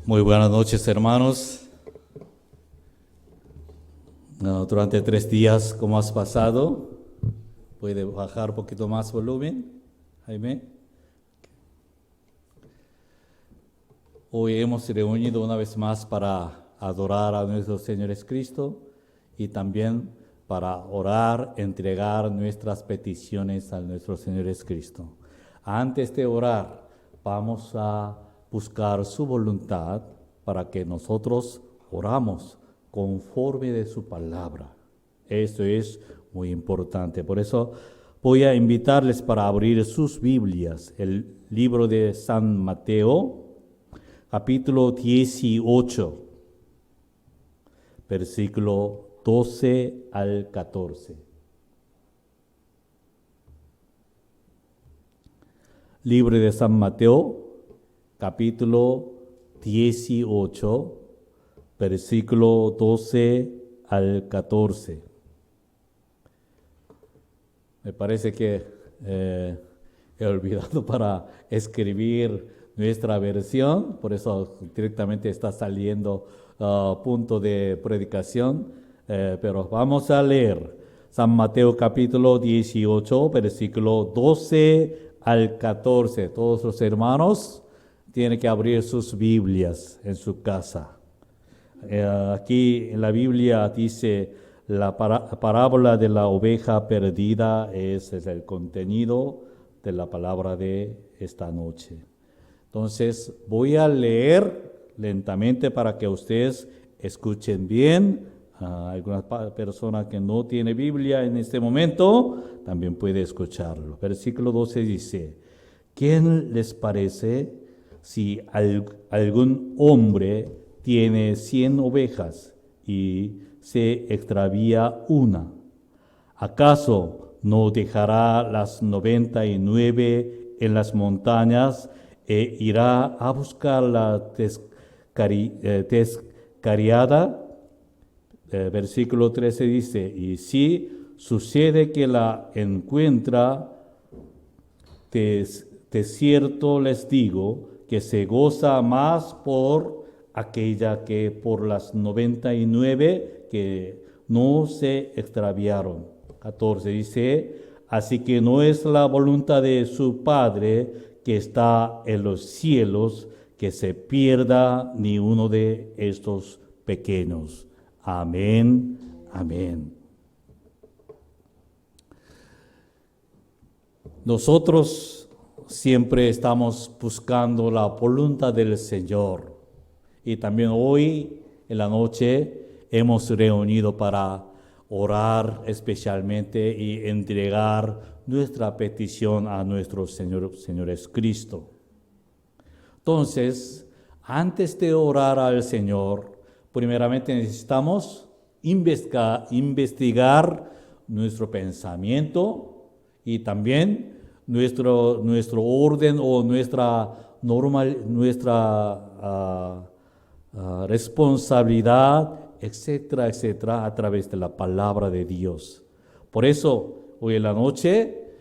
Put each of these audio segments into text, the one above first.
Muy buenas noches, hermanos. Durante 3 días, ¿cómo has pasado? ¿Puede bajar un poquito más volumen, Jaime? Hoy hemos reunido una vez más para adorar a nuestro Señor Jesucristo y también para orar, entregar nuestras peticiones a nuestro Señor Jesucristo. Antes de orar, vamos a buscar su voluntad para que nosotros oramos conforme de su palabra. Esto es muy importante. Por eso voy a invitarles para abrir sus Biblias, el libro de San Mateo, capítulo 18, versículo 12 al 14. Libro de San Mateo, capítulo 18, versículo 12 al 14. Me parece que he olvidado para escribir nuestra versión, por eso directamente está saliendo punto de predicación, pero vamos a leer San Mateo capítulo 18, versículo 12 al 14. Todos los hermanos tienen que abrir sus Biblias en su casa. Aquí en la Biblia dice la parábola de la oveja perdida es el contenido de la palabra de esta noche. Entonces voy a leer lentamente para que ustedes escuchen bien. Alguna persona que no tiene Biblia en este momento también puede escucharlo. Versículo 12 dice: ¿Quién les parece si algún hombre tiene 100 ovejas y se extravía una? ¿Acaso no dejará las 99 en las montañas e irá a buscar la descarriada? Versículo 13 dice: y si sucede que la encuentra, de cierto les digo que se goza más por aquella que por las 99 que no se extraviaron. 14 dice: así que no es la voluntad de su Padre que está en los cielos que se pierda ni uno de estos pequeños. Amén, amén. Nosotros siempre estamos buscando la voluntad del Señor. Y también hoy en la noche hemos reunido para orar especialmente y entregar nuestra petición a nuestro Señor Jesucristo. Entonces, antes de orar al Señor, primeramente necesitamos investigar nuestro pensamiento y también nuestro orden o nuestra responsabilidad, etcétera, etcétera, a través de la palabra de Dios. Por eso, hoy en la noche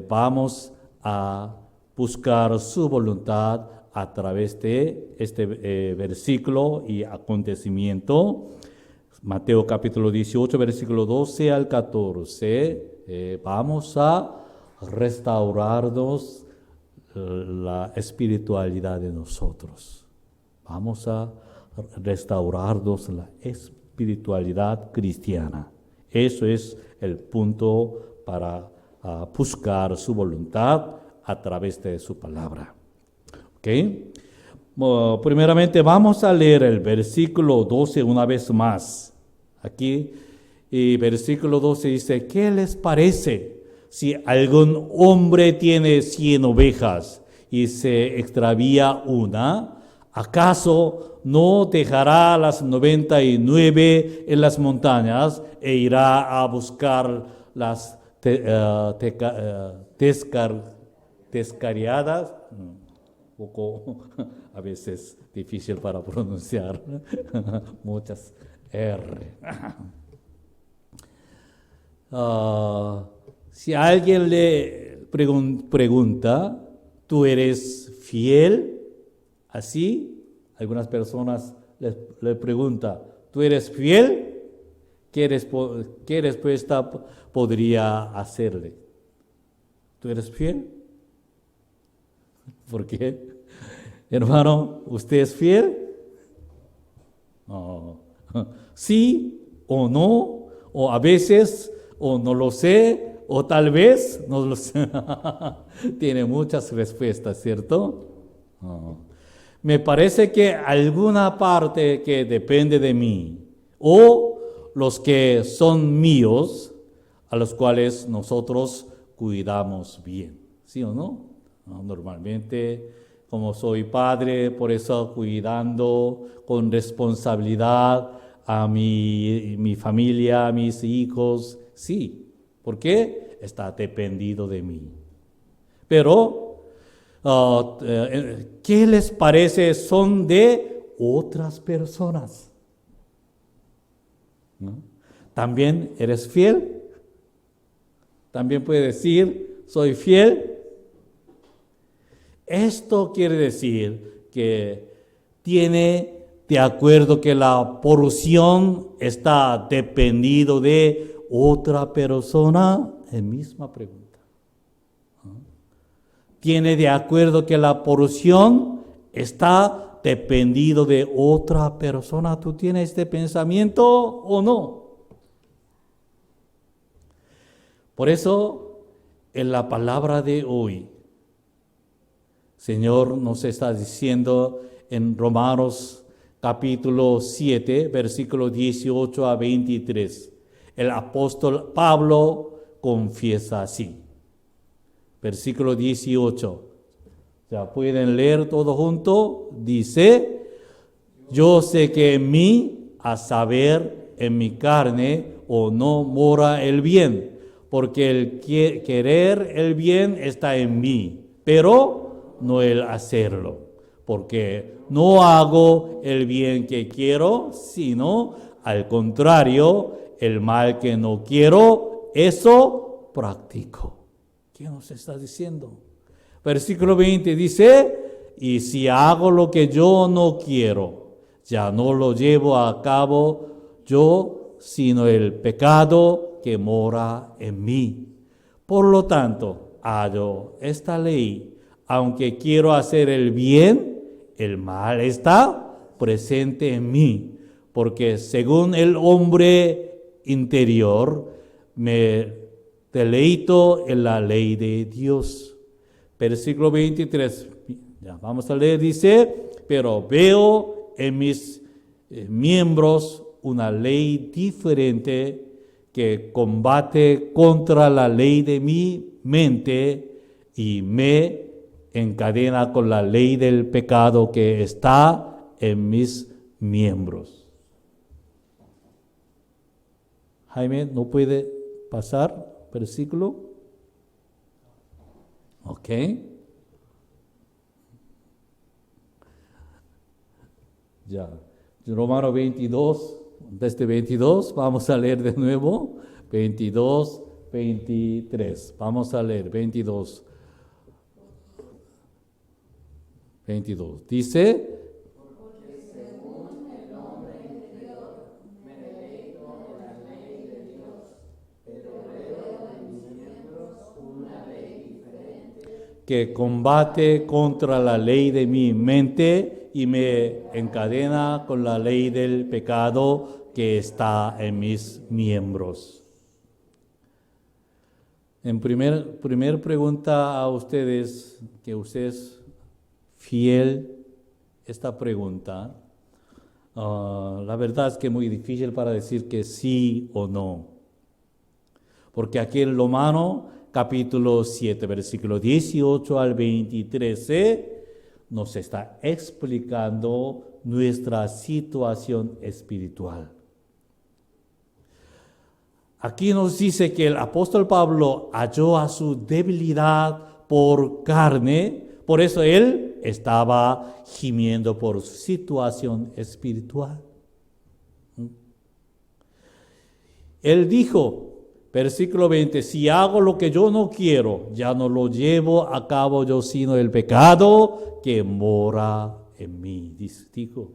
vamos a buscar su voluntad a través de este versículo y acontecimiento. Mateo capítulo 18, versículo 12 al 14. Vamos a restaurarnos la espiritualidad de nosotros. Vamos a restaurarnos la espiritualidad cristiana. Eso es el punto para buscar su voluntad a través de su palabra. ¿Okay? Primeramente vamos a leer el versículo 12 una vez más. Aquí, versículo 12 dice: ¿qué les parece si algún hombre tiene 100 ovejas y se extravía una? ¿Acaso no dejará las 99 en las montañas e irá a buscar las descarriadas? Un poco a veces difícil para pronunciar, muchas R. Si alguien le pregunta: ¿tú eres fiel así Algunas personas le preguntan, ¿tú eres fiel? ¿Qué respuesta podría hacerle? ¿Tú eres fiel? ¿Por qué? Hermano, ¿usted es fiel? Oh. ¿Sí o no? ¿O a veces? ¿O no lo sé? ¿O tal vez? No lo sé. Tiene muchas respuestas, ¿cierto? Oh. Me parece que alguna parte que depende de mí o los que son míos, a los cuales nosotros cuidamos bien, ¿sí o no? Normalmente, como soy padre, por eso cuidando con responsabilidad a mi familia, a mis hijos, sí. ¿Por qué? Está dependido de mí. Pero ¿qué les parece? Son de otras personas, ¿no? ¿También eres fiel? ¿También puede decir, soy fiel? Esto quiere decir que tiene de acuerdo que la porción está dependido de otra persona. Es misma pregunta. Tiene de acuerdo que la porción está dependido de otra persona. ¿Tú tienes este pensamiento o no? Por eso, en la palabra de hoy, Señor nos está diciendo en Romanos capítulo 7, versículo 18 a 23. El apóstol Pablo confiesa así. Versículo 18. Ya pueden leer todo junto. Dice, yo sé que en mí, a saber, en mi carne, o no mora el bien, porque el querer el bien está en mí, pero no el hacerlo, porque no hago el bien que quiero, sino al contrario, el mal que no quiero, eso practico. ¿Qué nos está diciendo? Versículo 20 dice, y si hago lo que yo no quiero, ya no lo llevo a cabo yo, sino el pecado que mora en mí. Por lo tanto, hallo esta ley, aunque quiero hacer el bien, el mal está presente en mí, porque según el hombre interior, me deleito en la ley de Dios. Versículo 23, ya vamos a leer, dice, pero veo en mis miembros una ley diferente que combate contra la ley de mi mente y me encadena con la ley del pecado que está en mis miembros. Jaime, ¿no puede pasar versículo? Ok. Ya. Romanos 22, desde 22, vamos a leer de nuevo. 22, 23. Vamos a leer 22. 22. Dice, que combate contra la ley de mi mente y me encadena con la ley del pecado que está en mis miembros. En primer pregunta a ustedes, que ustedes fiel esta pregunta. La verdad es que es muy difícil para decir que sí o no. Porque aquí en Romanos capítulo 7, versículo 18 al 23, nos está explicando nuestra situación espiritual. Aquí nos dice que el apóstol Pablo halló a su debilidad por carne, por eso él estaba gimiendo por su situación espiritual. Él dijo, versículo 20, si hago lo que yo no quiero, ya no lo llevo a cabo yo, sino el pecado que mora en mí, dijo.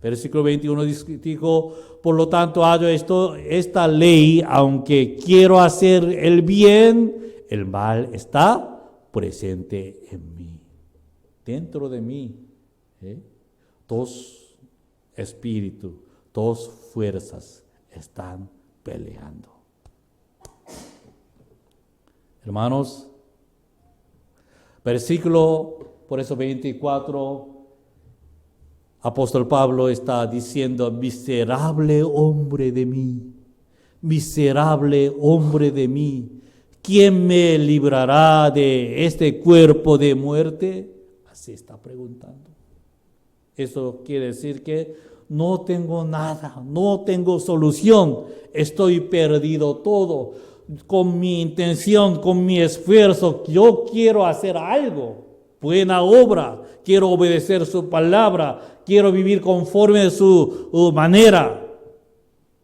Versículo 21 dijo, por lo tanto hallo esta ley, aunque quiero hacer el bien, el mal está presente en mí, dentro de mí. Dos espíritus, dos fuerzas están peleando. Hermanos, versículo, por eso 24, apóstol Pablo está diciendo, miserable hombre de mí, miserable hombre de mí, ¿quién me librará de este cuerpo de muerte? Así está preguntando. Eso quiere decir que no tengo nada, no tengo solución, estoy perdido todo. Con mi intención, con mi esfuerzo, yo quiero hacer algo, buena obra, quiero obedecer su palabra, quiero vivir conforme a su manera.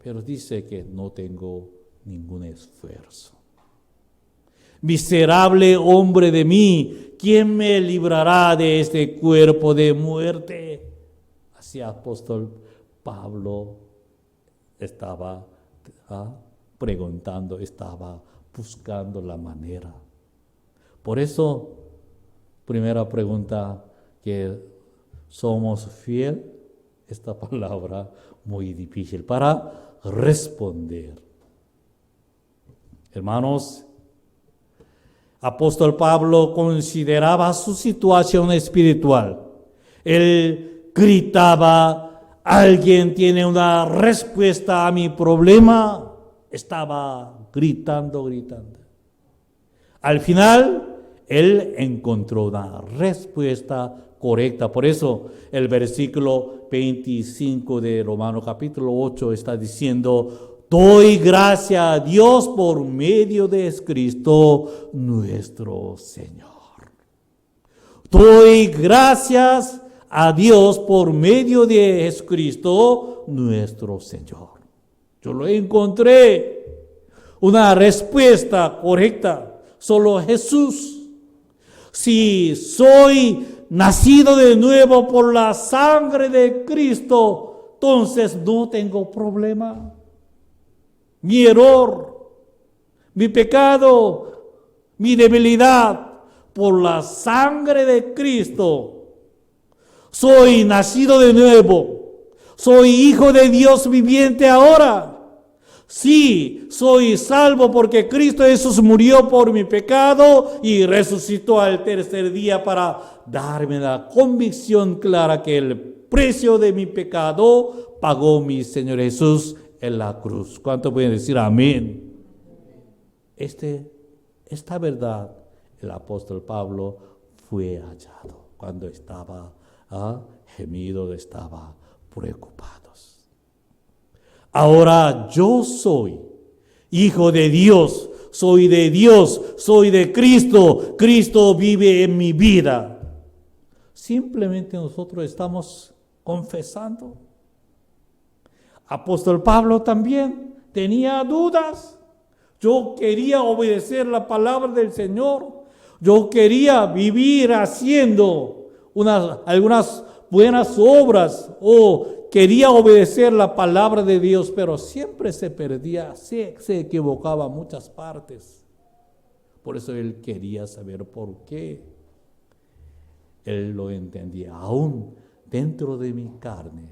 Pero dice que no tengo ningún esfuerzo. Miserable hombre de mí, ¿quién me librará de este cuerpo de muerte? Así apóstol Pablo estaba preguntando, estaba buscando la manera. Por eso, primera pregunta, que somos fiel, esta palabra muy difícil para responder. Hermanos, apóstol Pablo consideraba su situación espiritual. Él gritaba, ¿alguien tiene una respuesta a mi problema? Estaba gritando. Al final, él encontró una respuesta correcta. Por eso el versículo 25 de Romanos capítulo 8 está diciendo, doy gracias a Dios por medio de Cristo nuestro Señor. Doy gracias a Dios por medio de Jesucristo nuestro Señor. Yo lo encontré, una respuesta correcta, solo Jesús. Si soy nacido de nuevo por la sangre de Cristo, entonces no tengo problema. Mi error, mi pecado, mi debilidad, por la sangre de Cristo, soy nacido de nuevo, soy hijo de Dios viviente ahora. Sí, soy salvo porque Cristo Jesús murió por mi pecado y resucitó al tercer día para darme la convicción clara que el precio de mi pecado pagó mi Señor Jesús en la cruz. ¿Cuánto pueden decir amén? Esta verdad el apóstol Pablo fue hallado cuando estaba gemido, estaba preocupado. Ahora yo soy hijo de Dios, soy de Dios, soy de Cristo, Cristo vive en mi vida. Simplemente nosotros estamos confesando. Apóstol Pablo también tenía dudas. Yo quería obedecer la palabra del Señor. Yo quería vivir haciendo algunas buenas obras o quería obedecer la palabra de Dios, pero siempre se perdía, se equivocaba en muchas partes. Por eso él quería saber por qué. Él lo entendía, aún dentro de mi carne,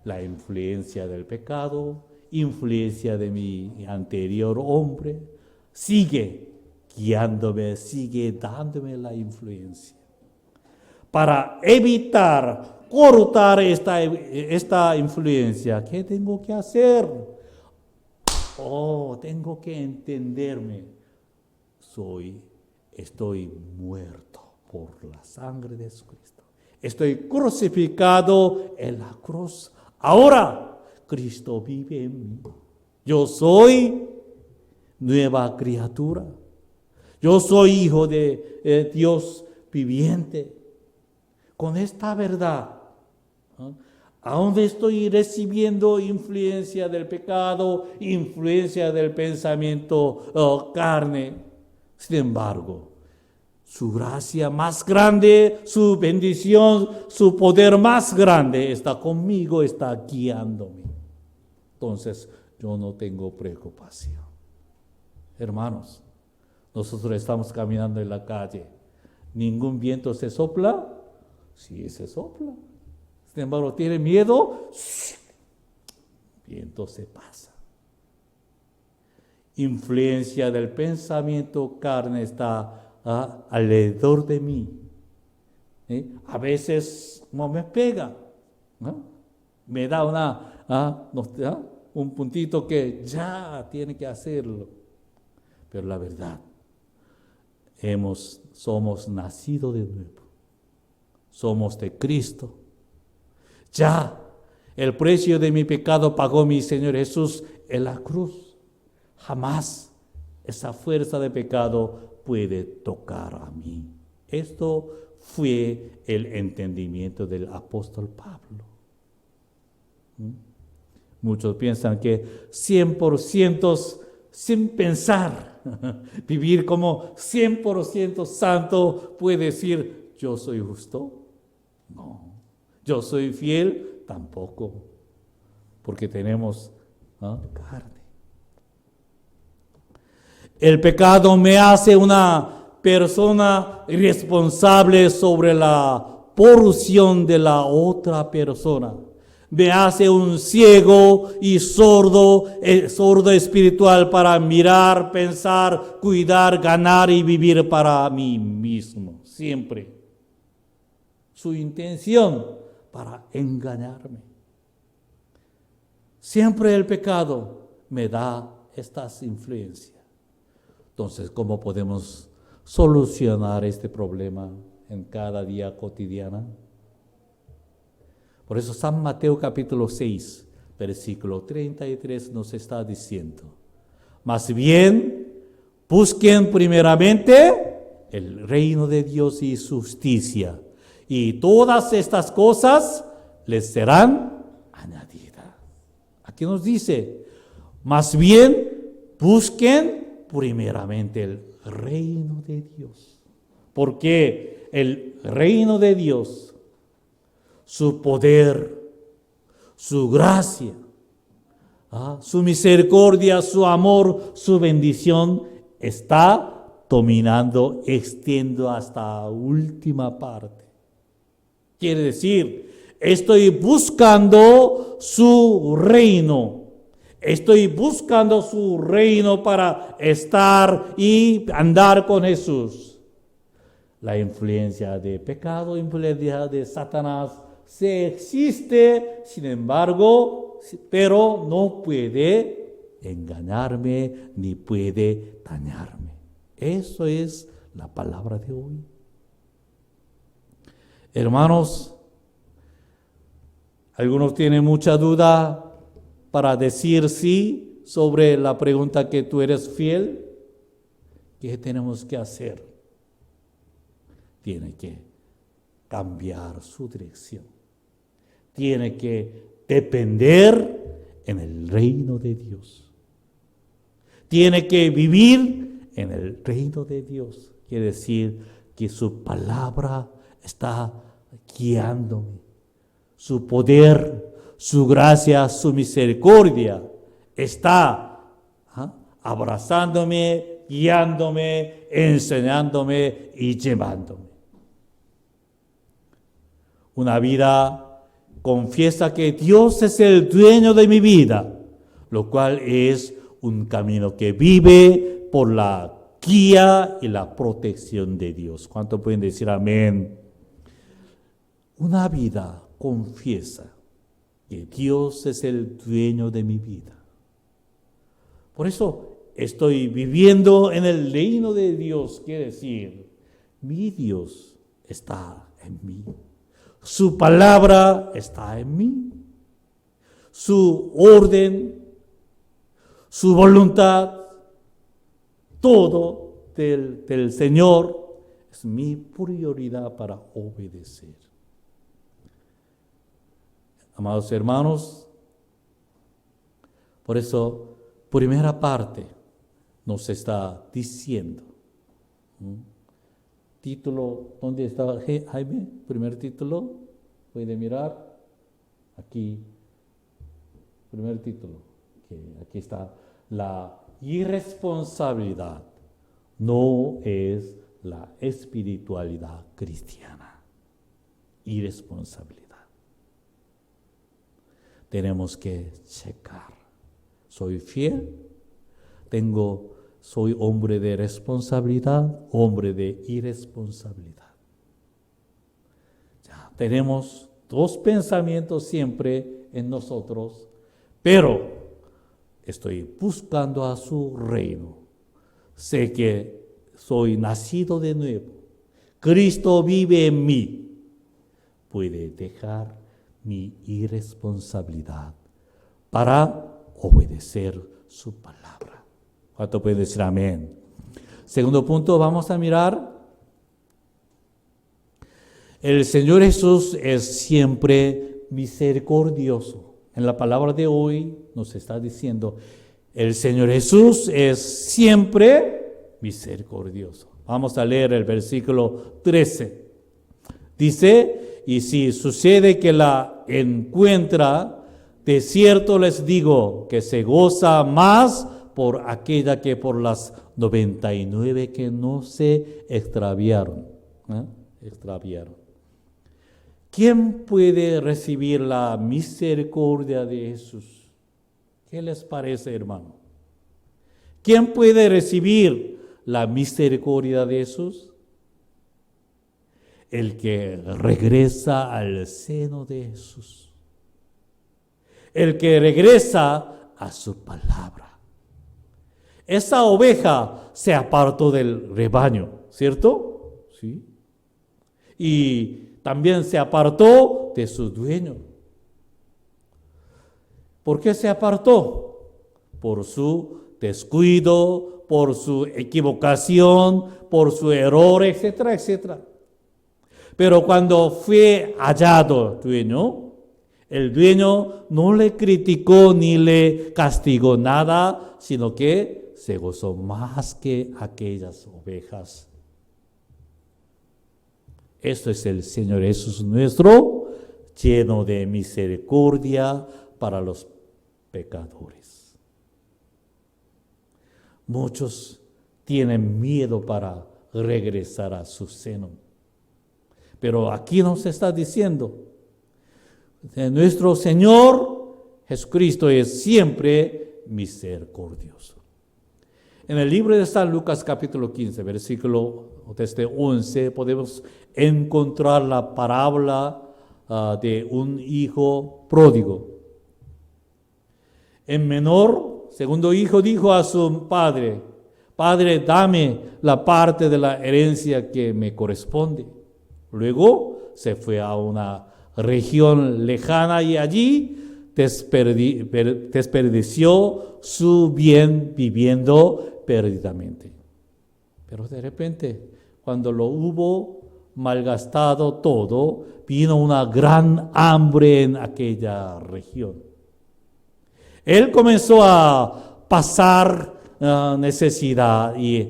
la influencia del pecado, influencia de mi anterior hombre, sigue guiándome, sigue dándome la influencia. Para evitar cortar esta influencia, ¿qué tengo que hacer? Tengo que entenderme. Estoy muerto por la sangre de Jesucristo. Estoy crucificado en la cruz. Ahora Cristo vive en mí. Yo soy nueva criatura. Yo soy hijo de Dios viviente. Con esta verdad, aún estoy recibiendo influencia del pecado, influencia del pensamiento carne. Sin embargo, Su gracia más grande, su bendición, su poder más grande está conmigo, está guiándome. Entonces, yo no tengo preocupación. Hermanos, nosotros estamos caminando en la calle. ¿Ningún viento se sopla? Sí, se sopla. Sin embargo, ¿tiene miedo? Viento se pasa. Influencia del pensamiento carne está alrededor de mí. A veces no me pega, ¿no? Me da un puntito que ya tiene que hacerlo. Pero la verdad, somos nacidos de nuevo. Somos de Cristo. Ya el precio de mi pecado pagó mi Señor Jesús en la cruz. Jamás esa fuerza de pecado puede tocar a mí. Esto fue el entendimiento del apóstol Pablo. Muchos piensan que 100% sin pensar, vivir como 100% santo, puede decir, yo soy justo. No. Yo soy fiel, tampoco. Porque tenemos carne. El pecado me hace una persona responsable sobre la porción de la otra persona. Me hace un ciego y sordo espiritual para mirar, pensar, cuidar, ganar y vivir para mí mismo. Siempre. Su intención para engañarme. Siempre el pecado me da estas influencias. Entonces, ¿cómo podemos solucionar este problema en cada día cotidiana? Por eso San Mateo capítulo 6, versículo 33 nos está diciendo, más bien, busquen primeramente el reino de Dios y su justicia, y todas estas cosas les serán añadidas. Aquí nos dice, más bien, busquen primeramente el reino de Dios. Porque el reino de Dios, su poder, su gracia, su misericordia, su amor, su bendición está dominando, extiendo hasta la última parte. Quiere decir, estoy buscando su reino. Estoy buscando su reino para estar y andar con Jesús. La influencia de pecado, influencia de Satanás, sí existe, sin embargo, pero no puede engañarme ni puede dañarme. Eso es la palabra de hoy. Hermanos, algunos tienen mucha duda para decir sí sobre la pregunta que tú eres fiel. ¿Qué tenemos que hacer? Tiene que cambiar su dirección. Tiene que depender en el reino de Dios. Tiene que vivir en el reino de Dios. Quiere decir que su palabra está guiándome. Su poder, su gracia, su misericordia está abrazándome, guiándome, enseñándome y llevándome. Una vida confiesa que Dios es el dueño de mi vida, lo cual es un camino que vive por la guía y la protección de Dios. ¿Cuánto pueden decir amén? Una vida confiesa que Dios es el dueño de mi vida. Por eso estoy viviendo en el reino de Dios, quiere decir, mi Dios está en mí. Su palabra está en mí. Su orden, su voluntad, todo del Señor es mi prioridad para obedecer. Amados hermanos, por eso, primera parte nos está diciendo, título, ¿dónde está Jaime? Primer título, puede mirar, aquí, primer título, que aquí está, la irresponsabilidad no es la espiritualidad cristiana, irresponsabilidad. Tenemos que checar, ¿soy fiel? ¿Soy hombre de responsabilidad, hombre de irresponsabilidad? Ya tenemos dos pensamientos siempre en nosotros, pero estoy buscando a su reino. Sé que soy nacido de nuevo. Cristo vive en mí. Puede dejar mi irresponsabilidad para obedecer su palabra. ¿Cuánto puede decir amén? Segundo punto, vamos a mirar. El Señor Jesús es siempre misericordioso. En la palabra de hoy nos está diciendo, el Señor Jesús es siempre misericordioso. Vamos a leer el versículo 13. Dice, y si sucede que la encuentra, de cierto les digo que se goza más por aquella que por las 99 que no se extraviaron. Extraviaron. ¿Quién puede recibir la misericordia de Jesús? ¿Qué les parece, hermano? ¿Quién puede recibir la misericordia de Jesús? El que regresa al seno de Jesús. El que regresa a su palabra. Esa oveja se apartó del rebaño, ¿cierto? Sí. Y también se apartó de su dueño. ¿Por qué se apartó? Por su descuido, por su equivocación, por su error, etcétera, etcétera. Pero cuando fue hallado dueño, el dueño no le criticó ni le castigó nada, sino que se gozó más que aquellas ovejas. Esto es el Señor Jesús nuestro, lleno de misericordia para los pecadores. Muchos tienen miedo para regresar a su seno. Pero aquí nos está diciendo, nuestro Señor Jesucristo es siempre misericordioso. En el libro de San Lucas capítulo 15, versículo desde 11, podemos encontrar la parábola de un hijo pródigo. El menor, segundo hijo, dijo a su padre, Padre, dame la parte de la herencia que me corresponde. Luego se fue a una región lejana y allí desperdició su bien viviendo perdidamente. Pero de repente, cuando lo hubo malgastado todo, vino una gran hambre en aquella región. Él comenzó a pasar necesidad y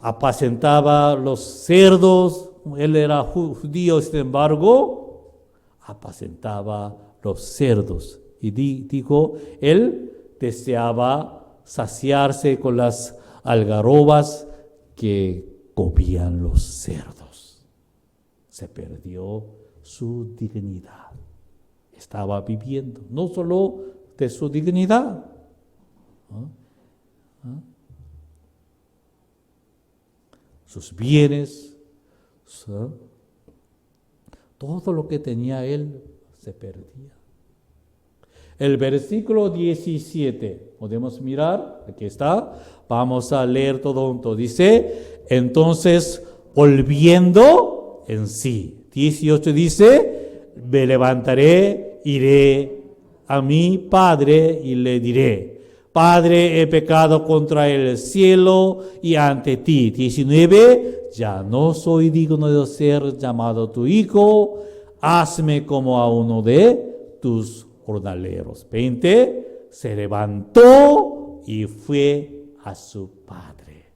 apacentaba los cerdos. Él era judío, sin embargo, apacentaba los cerdos. Y dijo, él deseaba saciarse con las algarrobas que comían los cerdos. Se perdió su dignidad. Estaba viviendo, no solo de su dignidad, sus bienes, todo lo que tenía él se perdía. El versículo 17, podemos mirar, aquí está, vamos a leer todo junto. Dice, entonces, volviendo en sí. 18 dice, me levantaré, iré a mi padre y le diré, Padre, he pecado contra el cielo y ante ti. 19, ya no soy digno de ser llamado tu hijo, hazme como a uno de tus jornaleros. 20, se levantó y fue a su padre.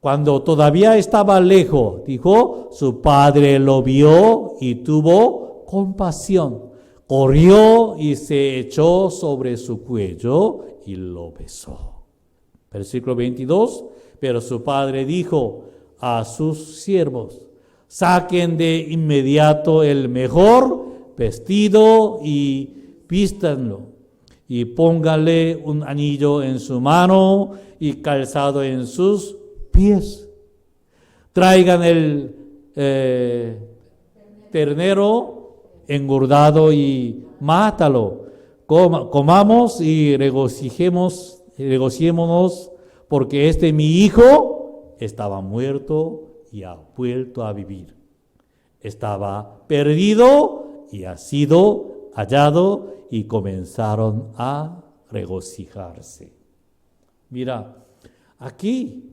Cuando todavía estaba lejos, dijo, su padre lo vio y tuvo compasión. Corrió y se echó sobre su cuello y lo besó. Versículo 22, pero su padre dijo a sus siervos, saquen de inmediato el mejor vestido y vístanlo, y pónganle un anillo en su mano y calzado en sus pies. Traigan el ternero engordado y mátalo. Comamos y regocijémonos, porque mi hijo estaba muerto y ha vuelto a vivir. Estaba perdido y ha sido hallado, y comenzaron a regocijarse. Mira, aquí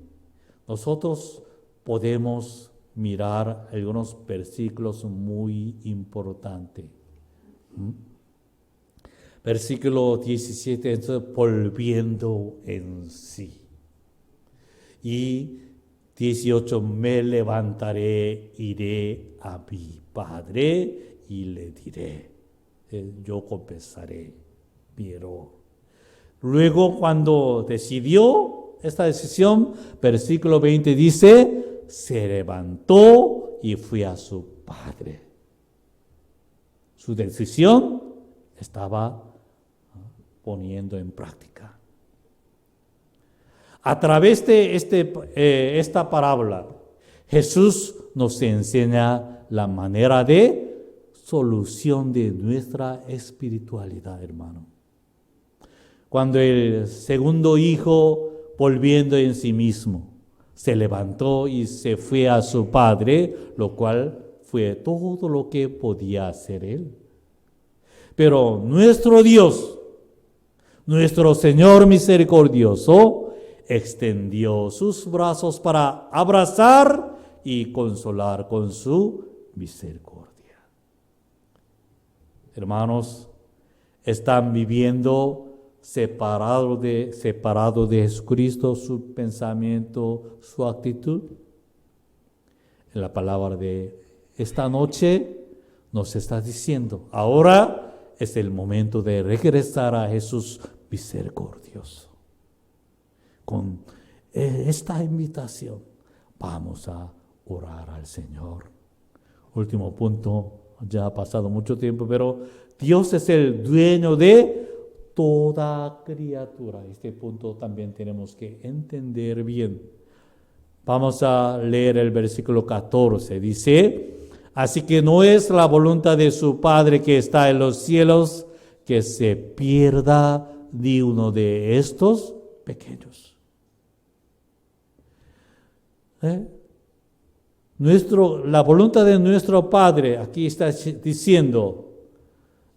nosotros podemos mirar algunos versículos muy importantes. Versículo 17, entonces, volviendo en sí. Y 18, me levantaré, iré a mi padre y le diré, yo compensaré mi error. Luego, cuando decidió esta decisión, versículo 20 dice, se levantó y fue a su padre. Su decisión estaba poniendo en práctica. A través de esta parábola, Jesús nos enseña la manera de solución de nuestra espiritualidad, hermano. Cuando el segundo hijo, volviendo en sí mismo, se levantó y se fue a su padre, lo cual fue todo lo que podía hacer él. Pero nuestro Dios, nuestro Señor misericordioso, extendió sus brazos para abrazar y consolar con su misericordia. Hermanos, están viviendo separado de Jesucristo, su pensamiento, su actitud. En la palabra de esta noche nos está diciendo, ahora es el momento de regresar a Jesús misericordioso. Con esta invitación vamos a orar al Señor. Último punto, ya ha pasado mucho tiempo, pero Dios es el dueño de toda criatura. Este punto también tenemos que entender bien. Vamos a leer el versículo 14. Dice, así que no es la voluntad de su Padre que está en los cielos que se pierda ni uno de estos pequeños. La voluntad de nuestro Padre, aquí está diciendo,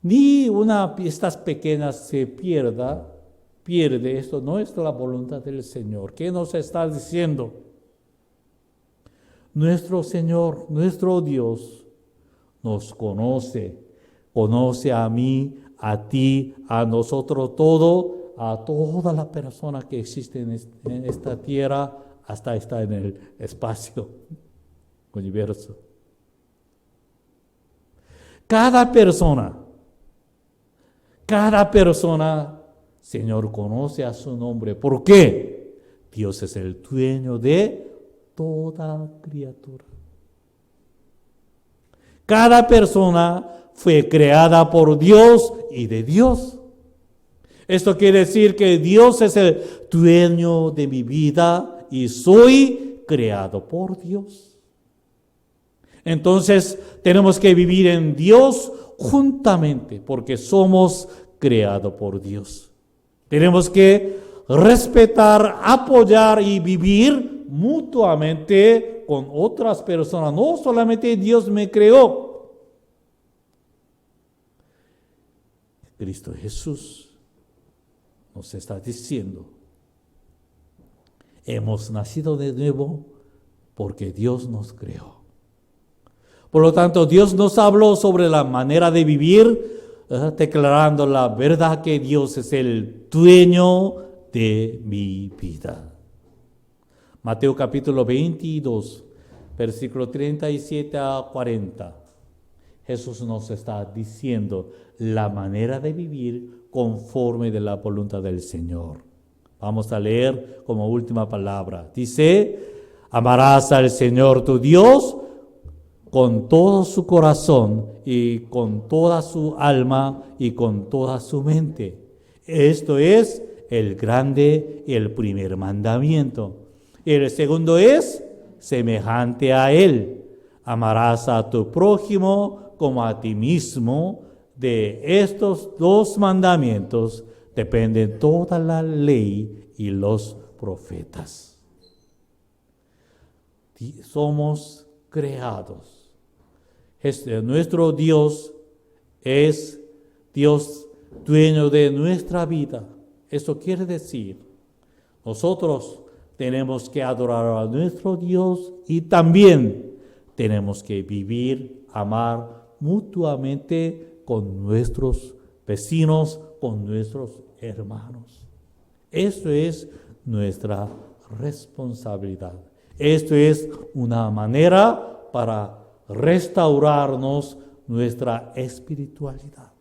ni una de estas pequeñas se pierde, esto no es la voluntad del Señor. ¿Qué nos está diciendo? Nuestro Señor, nuestro Dios, nos conoce a mí, a ti, a nosotros todo, a toda la persona que existe en esta tierra, hasta está en el espacio, universo. Cada persona, Señor, conoce a su nombre. ¿Por qué? Dios es el dueño de toda criatura. Cada persona fue creada por Dios y de Dios. Esto quiere decir que Dios es el dueño de mi vida y soy creado por Dios. Entonces tenemos que vivir en Dios juntamente porque somos creados por Dios. Tenemos que respetar, apoyar y vivir mutuamente con otras personas. No solamente Dios me creó. Cristo Jesús nos está diciendo, hemos nacido de nuevo porque Dios nos creó. Por lo tanto, Dios nos habló sobre la manera de vivir, declarando la verdad que Dios es el dueño de mi vida. Mateo capítulo 22, versículo 37 a 40. Jesús nos está diciendo la manera de vivir conforme de la voluntad del Señor. Vamos a leer como última palabra. Dice: amarás al Señor tu Dios con todo su corazón y con toda su alma y con toda su mente. Esto es el grande y el primer mandamiento. Y el segundo es semejante a él: amarás a tu prójimo como a ti mismo. De estos dos mandamientos depende toda la ley y los profetas. Somos creados. Nuestro Dios es Dios dueño de nuestra vida. Eso quiere decir, nosotros tenemos que adorar a nuestro Dios y también tenemos que vivir, amar mutuamente con nuestros vecinos, con nuestros hermanos. Esto es nuestra responsabilidad. Esto es una manera para restaurarnos nuestra espiritualidad.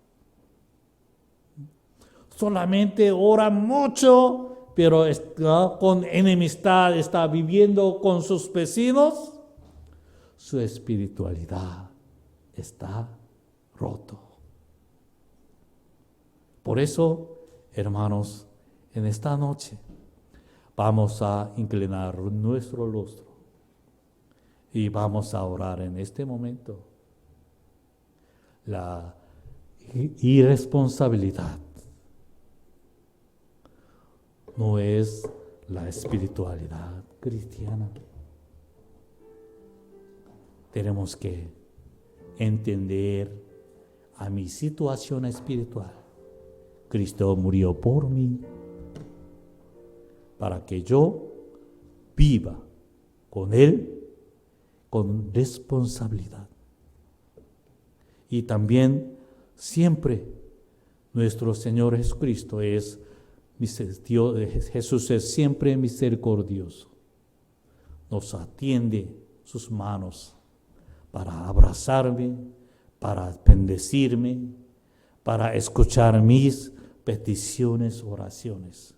Solamente ora mucho, pero está con enemistad, está viviendo con sus vecinos. Su espiritualidad está roto. Por eso, hermanos, en esta noche vamos a inclinar nuestro rostro y vamos a orar en este momento. La irresponsabilidad no es la espiritualidad cristiana. Tenemos que entender a mi situación espiritual. Cristo murió por mí para que yo viva con Él con responsabilidad. Y también siempre nuestro Señor Jesucristo es Dios, Jesús es siempre misericordioso. Nos atiende sus manos para abrazarme, para bendecirme, para escuchar mis peticiones, oraciones.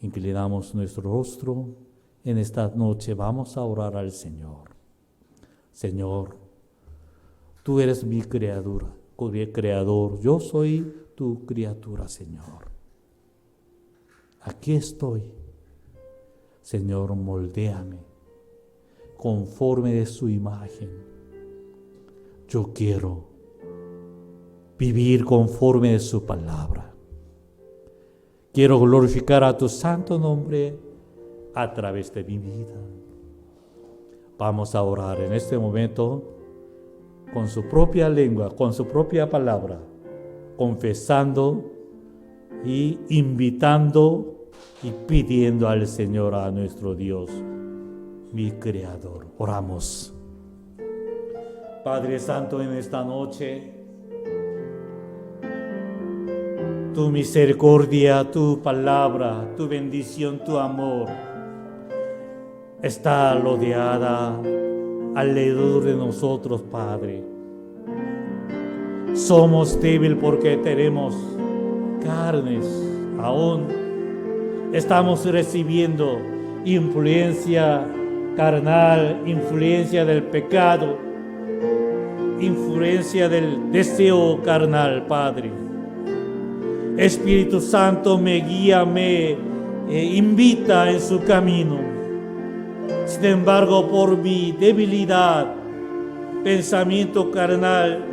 Inclinamos nuestro rostro. En esta noche vamos a orar al Señor. Señor, tú eres mi creador, yo soy tu criatura, Señor. Aquí estoy. Señor, moldéame conforme de su imagen. Yo quiero vivir conforme de su palabra. Quiero glorificar a tu santo nombre a través de mi vida. Vamos a orar en este momento con su propia lengua, con su propia palabra, confesando y invitando y pidiendo al Señor, a nuestro Dios, mi Creador. Oramos. Padre Santo, en esta noche, tu misericordia, tu palabra, tu bendición, tu amor está rodeada alrededor de nosotros, Padre. Somos débiles porque tenemos carnes, aún estamos recibiendo influencia carnal, influencia del pecado, influencia del deseo carnal, Padre. Espíritu Santo me guía, me invita en su camino. Sin embargo, por mi debilidad, pensamiento carnal,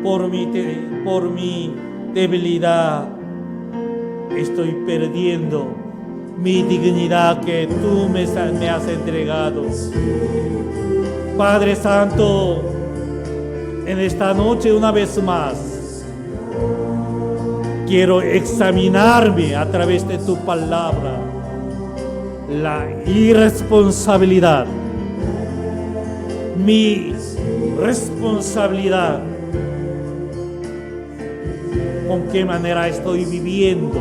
por mi debilidad, estoy perdiendo mi dignidad que tú me has entregado. Padre Santo, en esta noche una vez más, quiero examinarme a través de tu palabra la irresponsabilidad, mi responsabilidad, con qué manera estoy viviendo,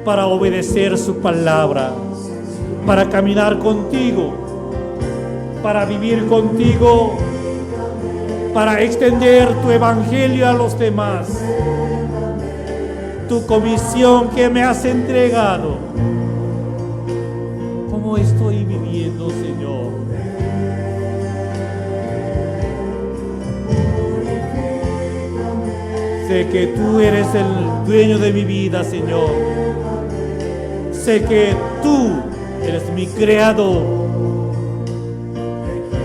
para obedecer su palabra, para caminar contigo, para vivir contigo, para extender tu evangelio a los demás. Tu comisión que me has entregado. ¿Cómo estoy viviendo, Señor? Sé que tú eres el dueño de mi vida, Señor. Sé que tú eres mi creador.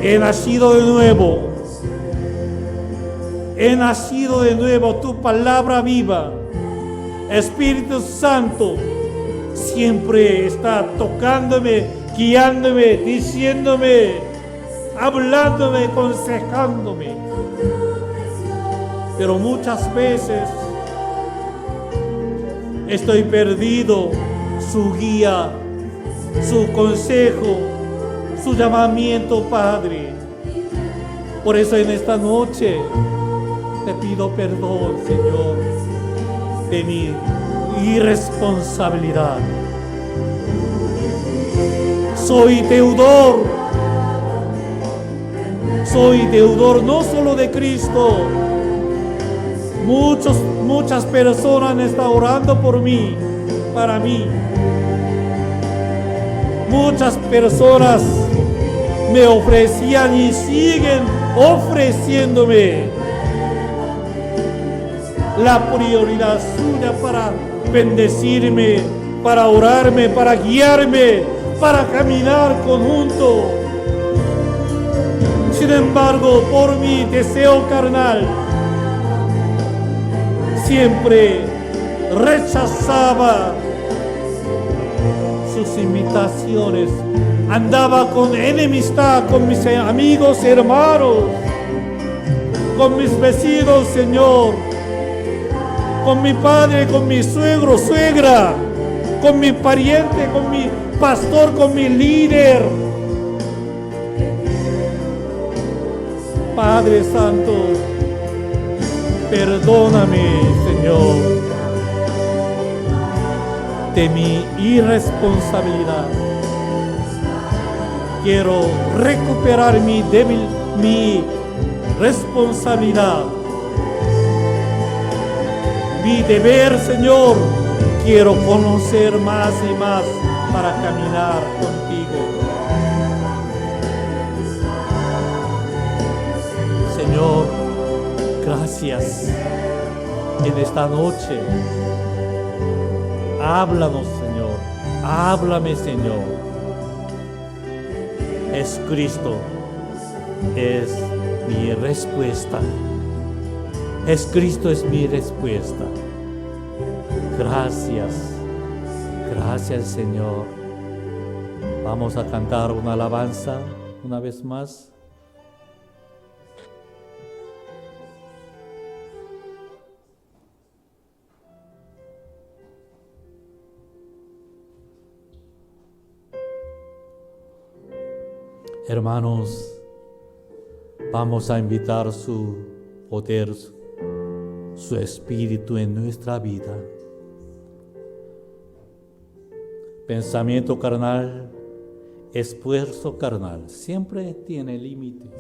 He nacido de nuevo. He nacido de nuevo, tu palabra viva. Espíritu Santo siempre está tocándome, guiándome, diciéndome, hablándome, aconsejándome. Pero muchas veces estoy perdido su guía, su consejo, su llamamiento, Padre. Por eso en esta noche te pido perdón, Señor, de mi irresponsabilidad. Soy deudor no solo de Cristo. Muchas personas están orando por mí, para mí. Muchas personas me ofrecían y siguen ofreciéndome la prioridad suya para bendecirme, para orarme, para guiarme, para caminar conjunto. Sin embargo, por mi deseo carnal, siempre rechazaba sus invitaciones. Andaba con enemistad con mis amigos, hermanos, con mis vecinos, Señor, con mi padre, con mi suegro, suegra, con mi pariente, con mi pastor, con mi líder. Padre Santo, perdóname, Señor, de mi irresponsabilidad. Quiero recuperar mi responsabilidad. Mi deber, Señor, quiero conocer más y más para caminar contigo. Señor, gracias en esta noche. Háblanos, Señor. Háblame, Señor. Es Cristo, es mi respuesta. Es Cristo, es mi respuesta. Gracias, gracias, Señor. Vamos a cantar una alabanza una vez más. Hermanos, vamos a invitar su poder, su espíritu en nuestra vida. Pensamiento carnal, esfuerzo carnal, siempre tiene límites.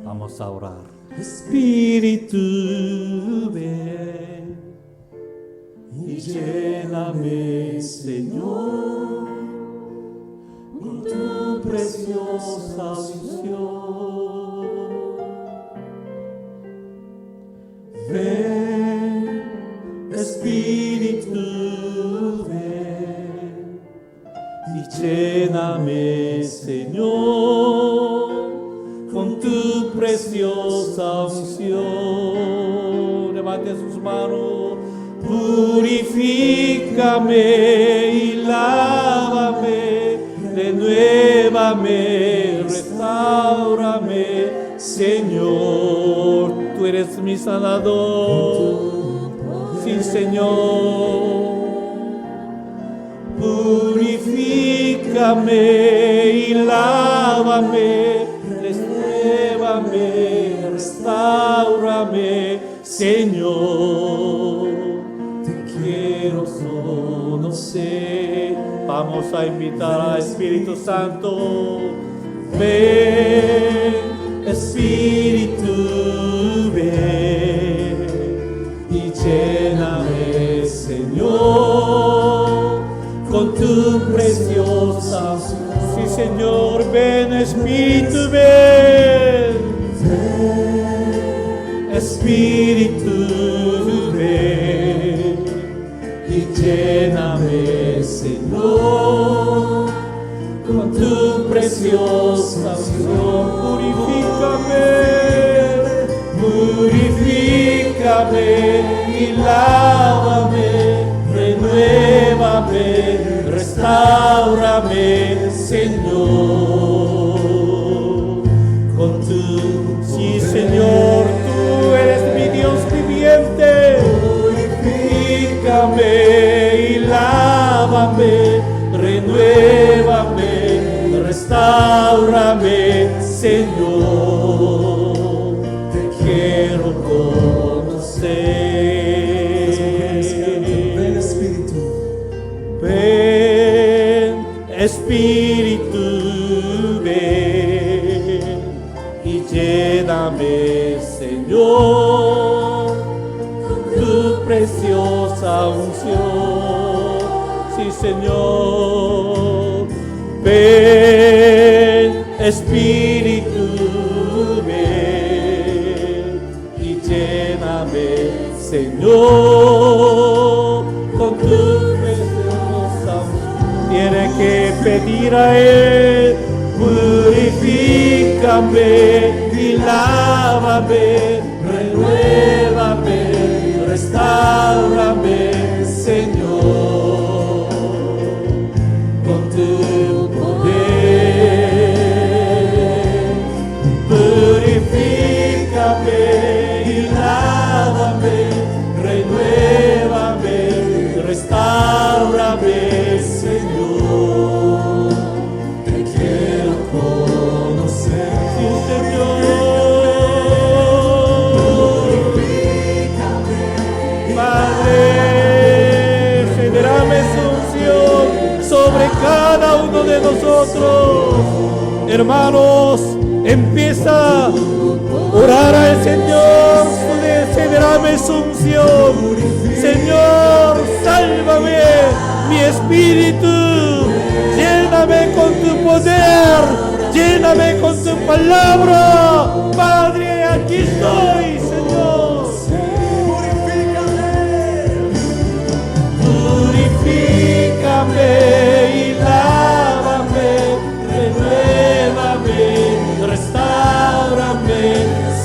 Vamos a orar. Espíritu, ven y lléname, Señor, con tu preciosa unción. Ven, Espíritu, ven y lléname, Señor, con tu preciosa unción. Levante sus manos. Purifícame y lávame, renuévame, restáurame, Señor. Tú eres mi sanador, sí, Señor. Purifícame y lávame, renuévame, restáurame, Señor. Te quiero solo conocer. Vamos a invitar al Espíritu Santo. Ven, Espíritu, ven y lléname, Señor, con tu preciosa. Sí, Señor, ven, Espíritu, ven. Espíritu, ven y lléname, Señor, con tu preciosa unción. Purifícame y lávame, renuévame, restáurame, Señor, con tu. Sí, Señor, tú eres mi Dios viviente. Purifícame y lávame, renuévame, restáurame, Señor, te quiero conocer. Ven, Espíritu. Ven, Espíritu, ven y lléname, Señor, tu preciosa unción. Sí, Señor. Ven, Espíritu, ven y lléname, Señor, con tu preciosa unción. Tiene que pedir a Él. Purifícame y lávame, renuévame, restáurame, Señor, con tu poder. Purifícame y lávame, renuévame, restáurame, Señor, te quiero conocer. Sí, Señor. Padre, derrame su unción sobre cada uno de nosotros. Hermanos, empieza a orar al Señor, se derrame su unción. Señor, sálvame, mi espíritu, lléname con tu poder, lléname con tu palabra. Padre, aquí estoy, Señor. Purifícame y lávame, renuévame, restáurame,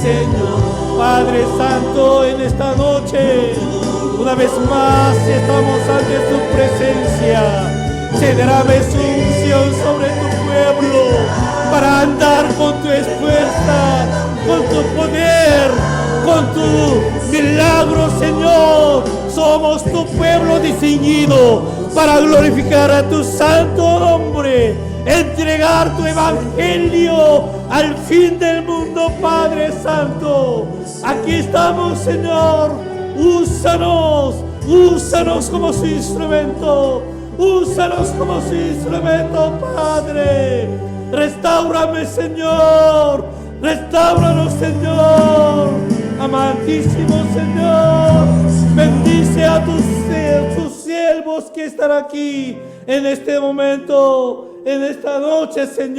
Señor. Padre Santo, en esta noche, una vez más estamos ante tu presencia. Se derrame su unción sobre tu pueblo para andar con tu fuerza, con tu poder, con tu milagro, Señor. Somos tu pueblo distinguido para glorificar a tu santo nombre, entregar tu evangelio al fin del mundo, Padre Santo. Aquí estamos, Señor. Úsanos como su instrumento. Úsanos como su instrumento, Padre. Restáurame, Señor. Restáuranos, Señor. Amantísimo Señor, bendice a tus siervos que están aquí en este momento, en esta noche, Señor.